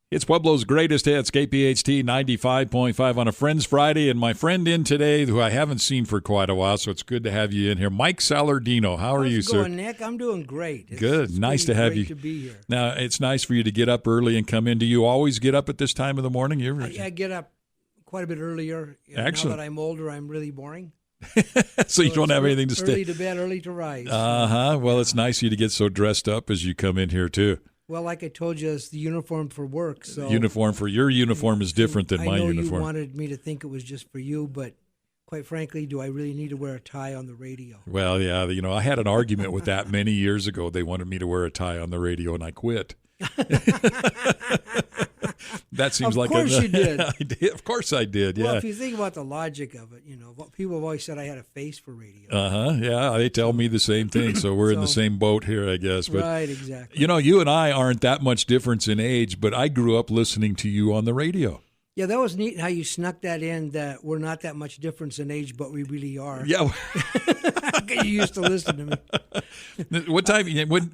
It's Pueblo's greatest hits, KPHT 95.5 on a Friends Friday. And my friend in today, who I haven't seen for quite a while, so it's good to have you in here, Mike Salardino. How are you, sir? How's it going, Nick? I'm doing great. Good. Nice to have you. Great to be here. Now, it's nice for you to get up early and come in. Do you always get up at this time of the morning? I get up quite a bit earlier. Excellent. Now that I'm older, I'm really boring. So you don't have anything to stay. Early to bed, early to rise. Well, it's nice of you to get so dressed up as you come in here, too. Well, like I told you, it's the uniform for work. So Your uniform is different than my uniform. I know you wanted me to think it was just for you, but quite frankly, do I really need to wear a tie on the radio? Well, yeah, I had an argument with that many years ago. They wanted me to wear a tie on the radio, and I quit. That seems like Of course you did. I did. Of course I did, yeah. Well, if you think about the logic of it, people have always said I had a face for radio. Yeah, they tell me the same thing, so we're in the same boat here, I guess. But, right, exactly. You and I aren't that much difference in age, but I grew up listening to you on the radio. Yeah, that was neat how you snuck that in, that we're not that much difference in age, but we really are. Yeah. You used to listen to me. What time? What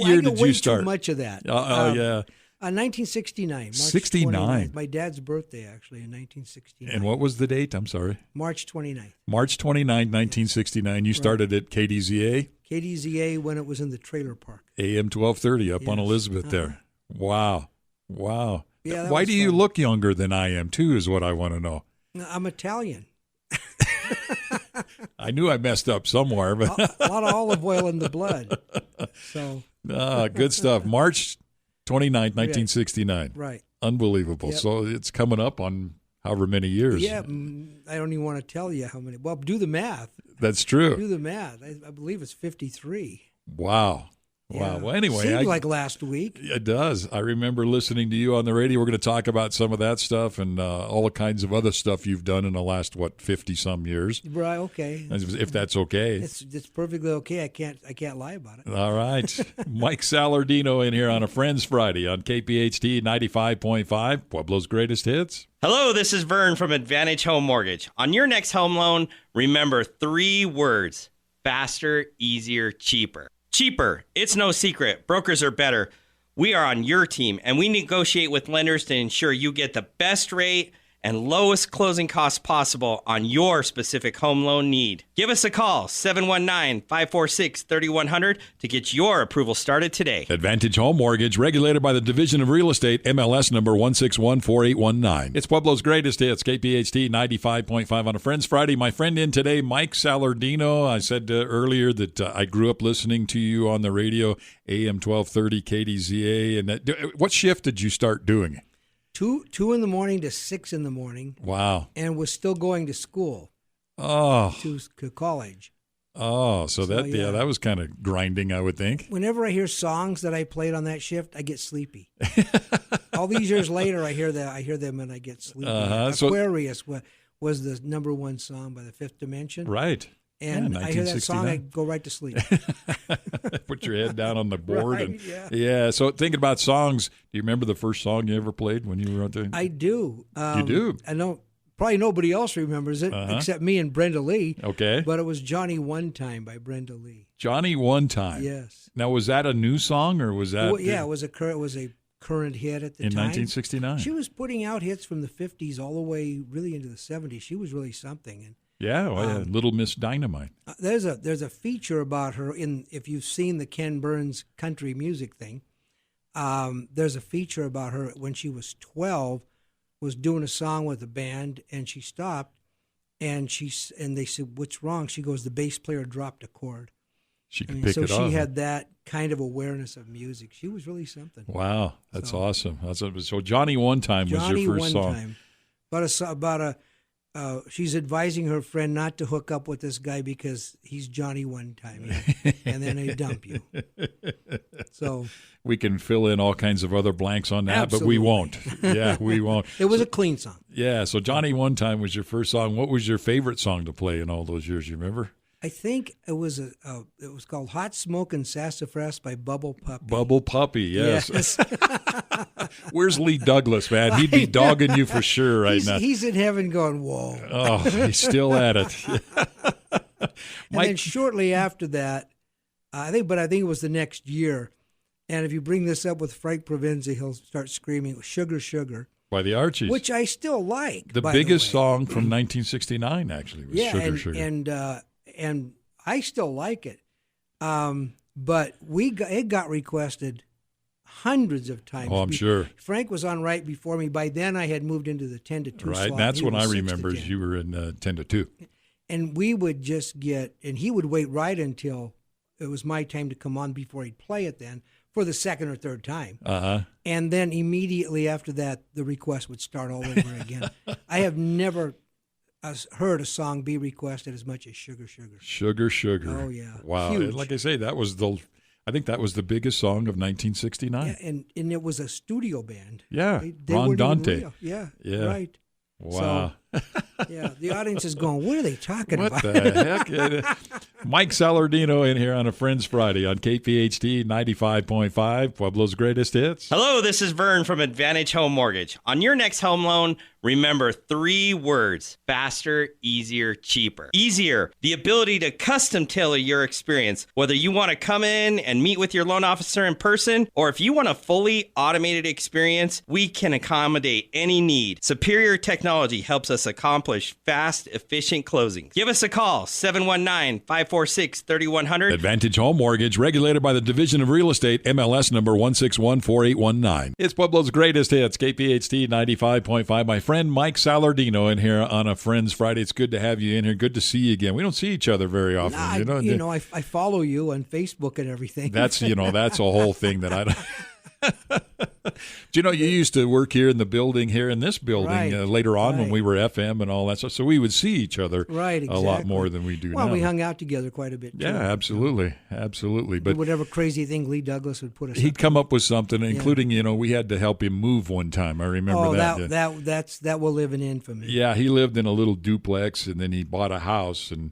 year did you start? Too much of that. Yeah. 1969. March 69. 29th. My dad's birthday, actually, in 1969. And what was the date? I'm sorry. March 29th. March 29th, 1969. You started at KDZA? KDZA when it was in the trailer park. AM 1230 up on Elizabeth there. Wow. Yeah, why do you look younger than I am, too, is what I want to know. I'm Italian. I knew I messed up somewhere. But a lot of olive oil in the blood. So. Good stuff. March 29th, 1969. Right. Unbelievable. Yep. So it's coming up on however many years. Yeah, I don't even want to tell you how many. Well, do the math. That's true. Do the math. I believe it's 53. Wow. Yeah. Well, anyway. Seems like last week. It does. I remember listening to you on the radio. We're going to talk about some of that stuff and all the kinds of other stuff you've done in the last, 50-some years. Right, okay. If that's okay. It's perfectly okay. I can't lie about it. All right. Mike Salardino in here on a Friends Friday on KPHT 95.5, Pueblo's greatest hits. Hello, this is Vern from Advantage Home Mortgage. On your next home loan, remember 3 words: faster, easier, cheaper. Cheaper. It's no secret. Brokers are better. We are on your team, and we negotiate with lenders to ensure you get the best rate and lowest closing costs possible on your specific home loan need. Give us a call, 719-546-3100, to get your approval started today. Advantage Home Mortgage, regulated by the Division of Real Estate, MLS number 1614819. It's Pueblo's greatest hits, KPHT 95.5 on a Friends Friday. My friend in today, Mike Salardino. I said earlier that I grew up listening to you on the radio, AM 1230 KDZA. And what shift did you start doing? 2 in the morning to 6 in the morning. Wow. And was still going to school. Oh. To college. Oh, so that was kind of grinding, I would think. Whenever I hear songs that I played on that shift, I get sleepy. All these years later, I hear them and I get sleepy. Aquarius was the number 1 song by the Fifth Dimension. Right. And I hear that song, I go right to sleep. Put your head down on the board. Right, yeah. So thinking about songs, do you remember the first song you ever played when you were out there? I do. You do? I know. Probably nobody else remembers it except me and Brenda Lee. Okay. But it was Johnny One Time by Brenda Lee. Johnny One Time. Yes. Now, was that a new song or was that? Well, yeah, it was a current hit at the time. In 1969. She was putting out hits from the 50s all the way really into the 70s. She was really something. And Little Miss Dynamite. There's a feature about her if you've seen the Ken Burns country music thing. There's a feature about her when she was 12, was doing a song with a band, and she stopped, and they said, "What's wrong?" She goes, "The bass player dropped a chord." She could pick it up. So she had that kind of awareness of music. She was really something. Wow, that's awesome. So Johnny One Time was your first song. Johnny One Time. She's advising her friend not to hook up with this guy because he's Johnny One Time, and then they dump you. So we can fill in all kinds of other blanks on that, absolutely. But we won't. Yeah, we won't. It was a clean song. Yeah, so Johnny One Time was your first song. What was your favorite song to play in all those years? You remember? I think it was called Hot Smoke and Sassafras by Bubble Puppy. Bubble Puppy, yes. Where's Lee Douglas, man? He'd be dogging you for sure now. He's in heaven going, whoa. Oh, he's still at it. And then shortly after that, I think it was the next year, And if you bring this up with Frank Provenza, he'll start screaming, "Sugar, Sugar." By the Archies. Which I still like. The biggest song from 1969, actually, was Sugar, Sugar. And I still like it. But it got requested hundreds of times. Oh, I'm sure. Frank was on right before me. By then, I had moved into the 10 to 2 slot. Right, and that's when I remember you were in 10 to 2. And we would just and he would wait right until it was my time to come on before he'd play it then for the second or third time. Uh-huh. And then immediately after that, the request would start all over again. I have never heard a song be requested as much as Sugar, Sugar. Sugar, Sugar. Oh, yeah. Wow. Huge. Like I say, I think that was the biggest song of 1969. Yeah, and it was a studio band. Yeah, they Ron weren't Dante. even real. Yeah, right. Wow. So, yeah, the audience is going, what are they talking about? What the heck? Mike Salardino in here on a Friends Friday on KPHT 95.5, Pueblo's greatest hits. Hello, this is Vern from Advantage Home Mortgage. On your next home loan, remember 3 words: faster, easier, cheaper. Easier, the ability to custom tailor your experience. Whether you want to come in and meet with your loan officer in person, or if you want a fully automated experience, we can accommodate any need. Superior technology helps us accomplish fast, efficient closing. Give us a call, 719-546-3100. Advantage Home Mortgage, regulated by the Division of Real Estate, MLS number 1614819. It's Pueblo's greatest hits, KPHT 95.5. My friend Mike Salardino in here on a Friends Friday. It's good to have you in here. Good to see you again. We don't see each other very often. I follow you on Facebook and everything. That's a whole thing that I don't. Do you used to work here in the building, here in this building, later on when we were FM and all that stuff. So we would see each other a lot more than we do now. Well, we hung out together quite a bit, too. Yeah, absolutely. But whatever crazy thing Lee Douglas would put us he'd come up with something, including, we had to help him move one time. I remember that. That will live in infamy. Yeah, he lived in a little duplex, and then he bought a house and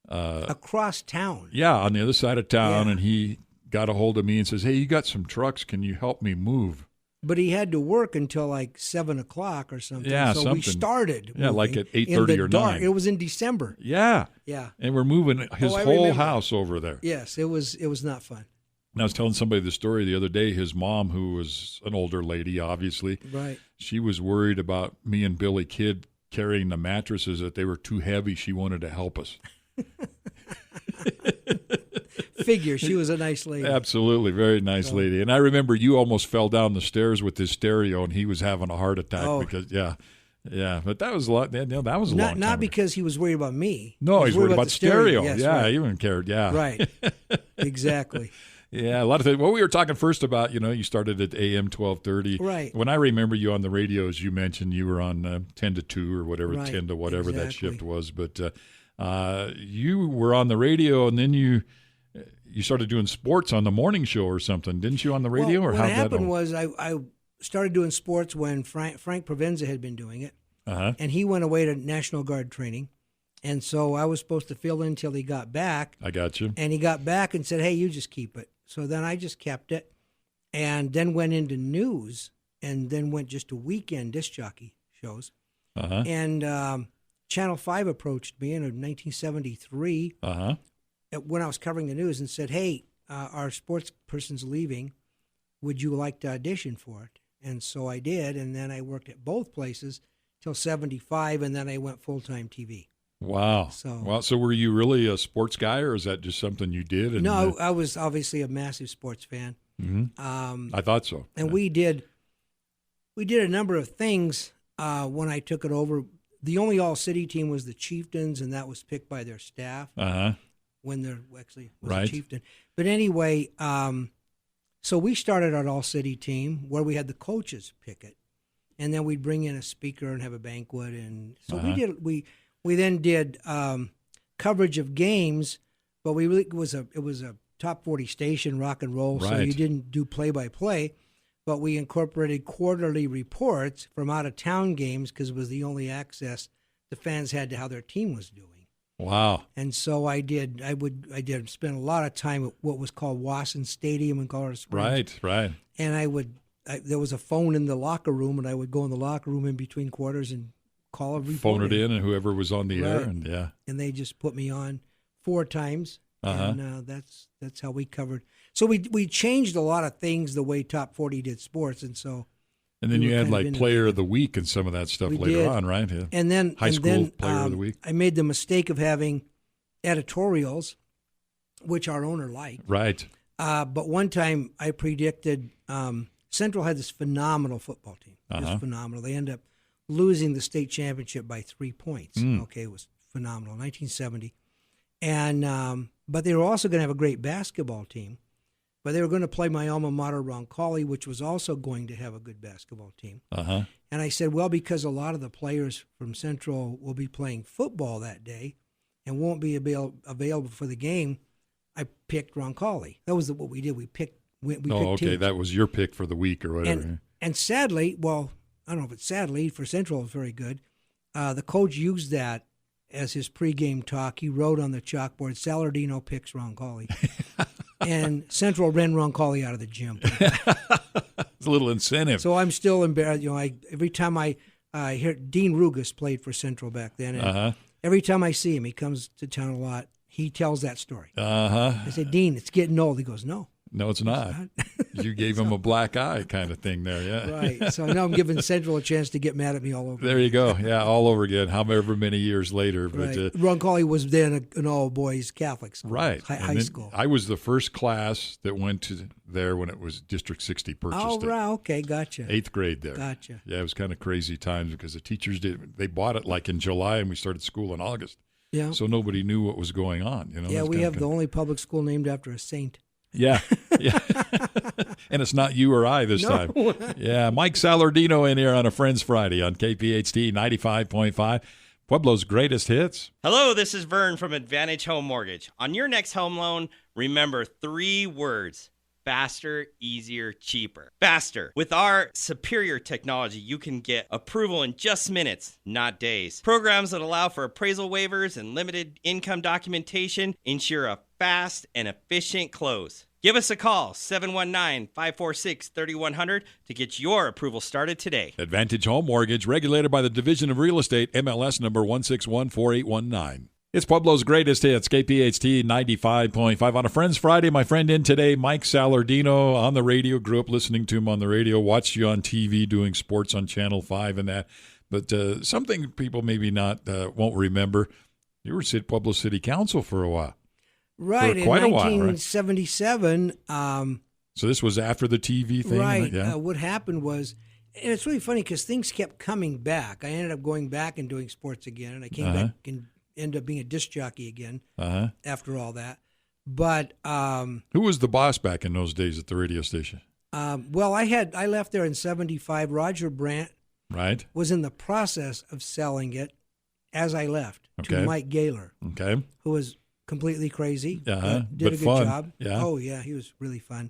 across town. Yeah, on the other side of town, and he got a hold of me and says, "Hey, you got some trucks? Can you help me move?" But he had to work until like 7 o'clock or something. Yeah, so we started. Yeah, like at 8:30 or 9. It was in December. Yeah, and we're moving his whole house over there. Yes, it was not fun. And I was telling somebody the story the other day. His mom, who was an older lady, obviously, she was worried about me and Billy Kidd carrying the mattresses, that they were too heavy. She wanted to help us. Figure she was a nice lady. Absolutely, very nice lady. And I remember you almost fell down the stairs with his stereo, and he was having a heart attack because But that was a lot. That was a long time not ago. Because he was worried about me. No, he's worried about stereo. Yes, he even cared. Yeah, right. Exactly. Yeah, a lot of things. Well, we were talking first about, you started at AM 1230. Right. When I remember you on the radio, as you mentioned, you were on 10 to 2 or whatever, 10 to whatever that shift was. But you were on the radio, and then you started doing sports on the morning show or something, didn't you, on the radio? Well, or what happened was I started doing sports when Frank Provenza had been doing it, and he went away to National Guard training. And so I was supposed to fill in until he got back. I got you. And he got back and said, "Hey, you just keep it." So then I just kept it, and then went into news, and then went just to weekend disc jockey shows. And Channel 5 approached me in 1973 when I was covering the news and said, "Hey, our sports person's leaving. Would you like to audition for it?" And so I did, and then I worked at both places till 75, and then I went full-time TV. Wow. So were you really a sports guy, or is that just something you did? No, I was obviously a massive sports fan. I thought so. And we did a number of things when I took it over. The only all-city team was the Chieftains, and that was picked by their staff when there actually was a chieftain. But anyway, so we started our all-city team where we had the coaches pick it, and then we'd bring in a speaker and have a banquet, and so we then did coverage of games, but it was a top 40 station, rock and roll, so you didn't do play-by-play. But we incorporated quarterly reports from out-of-town games because it was the only access the fans had to how their team was doing. Wow. And so I did spend a lot of time at what was called Wasson Stadium in Colorado Springs. Right. And there was a phone in the locker room, and I would go in the locker room in between quarters and call a reporter. Phone it in, and whoever was on the air. And they just put me on 4 times. and that's how we covered. So we changed a lot of things the way Top 40 did sports, and so. And then you had like Player of the Week and some of that stuff later on, right? Yeah. And then High School Player of the Week. I made the mistake of having editorials, which our owner liked. Right. But one time I predicted Central had this phenomenal football team. Just phenomenal. They ended up losing the state championship by 3 points. Okay, it was phenomenal, 1970. And but they were also going to have a great basketball team. But they were going to play my alma mater, Roncalli, which was also going to have a good basketball team. And I said, well, because a lot of the players from Central will be playing football that day and won't be available for the game, I picked Roncalli. That was what we did. We picked picked teams. That was your pick for the week or whatever. And sadly, well, I don't know if it's sadly, for Central it was very good. The coach used that as his pregame talk. He wrote on the chalkboard, Salardino picks Roncalli. And Central ran Roncalli out of the gym. It's a little incentive. So I'm still embarrassed. Every time I hear Dean Rugas played for Central back then, and every time I see him, he comes to town a lot. He tells that story. I said, Dean, it's getting old. He goes, no. No, it's not. You gave him a black eye kind of thing there, yeah. Right. So now I'm giving Central a chance to get mad at me all over. There you go. Yeah, all over again, however many years later. But right. Roncalli was then an all-boys Catholic school. Right. High school. I was the first class that went to there when it was District 60 purchased it. Oh, right. Okay, gotcha. 8th grade there. Gotcha. Yeah, it was kind of crazy times because the teachers they bought it like in July and we started school in August. Yeah. So nobody knew what was going on. Yeah, we have the only public school named after a saint. Yeah. And it's not you or I this time. Yeah, Mike Salardino in here on a Friends Friday on KPHT 95.5, Pueblo's greatest hits. Hello, this is Vern from Advantage Home Mortgage. On your next home loan, remember 3 words. Faster, easier, cheaper. Faster. With our superior technology, you can get approval in just minutes, not days. Programs that allow for appraisal waivers and limited income documentation ensure a fast and efficient close. Give us a call, 719-546-3100, to get your approval started today. Advantage Home Mortgage, regulated by the Division of Real Estate, MLS number 1614819. It's Pueblo's greatest hits, KPHT 95.5. On a Friends Friday, my friend in today, Mike Salardino, on the radio. Grew up listening to him on the radio, watched you on TV doing sports on Channel 5 and that. But something people maybe not won't remember, you were Pueblo City Council for a while. Right, for quite in a while, 1977. Right? So this was after the TV thing? Right. Yeah. What happened was, and it's really funny because things kept coming back. I ended up going back and doing sports again, and I came back and ended up being a disc jockey again after all that. But who was the boss back in those days at the radio station? Well, I left there in 75. Roger Brandt was in the process of selling it as I left to Mike Gaylor, who was completely crazy, did a good job. Yeah. Oh, yeah, he was really fun.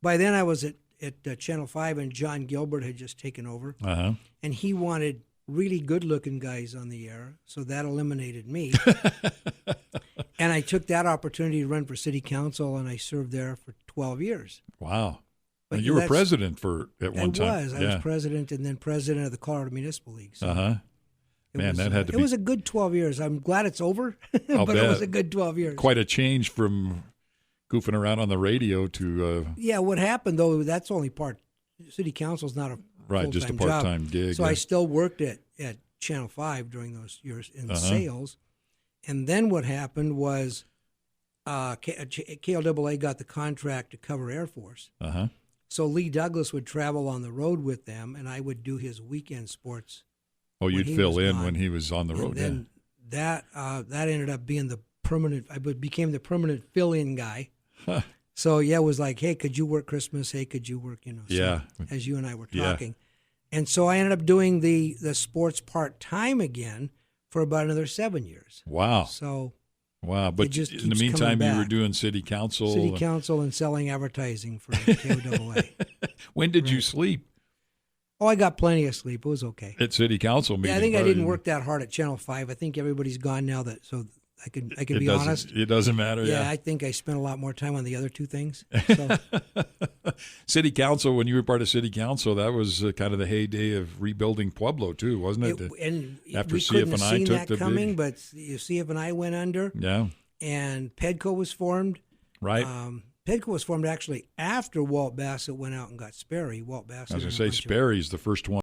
By then I was at Channel 5, and John Gilbert had just taken over, and he wanted really good-looking guys on the air, so that eliminated me. And I took that opportunity to run for city council, and I served there for 12 years. Wow. But you were president at one time. I was president and then president of the Colorado Municipal League. So it was a good 12 years. I'm glad it's over, but it was a good 12 years. Quite a change from goofing around on the radio to... Yeah, what happened, though, that's only part. City council's not a full-time just a part-time gig. So I still worked at Channel 5 during those years in sales. And then what happened was KLAA got the contract to cover Air Force. So Lee Douglas would travel on the road with them, and I would do his weekend sports. Oh, you'd fill in when he was on the road. And then that ended up being the permanent. I became the permanent fill-in guy. So it was like, hey, could you work Christmas? Hey, could you work? As you and I were talking, and so I ended up doing the sports part time again for about another 7 years. Wow. So. Wow, but in the meantime, you were doing city council. City council and selling advertising for KOAA. When did you sleep? Oh, I got plenty of sleep. It was okay. At city council meeting. Yeah, I think I didn't work that hard at Channel 5. I think everybody's gone now, so I can be honest. It doesn't matter. Yeah, I think I spent a lot more time on the other two things. So. City council, when you were part of city council, that was kind of the heyday of rebuilding Pueblo too, wasn't it? And after we CF couldn't and have I seen took that the coming, but CF and I went under. Yeah. and Pedco was formed. Right. Pedco was formed actually after Walt Bassett went out and got Sperry. Walt Bassett. As I say, Sperry's the first one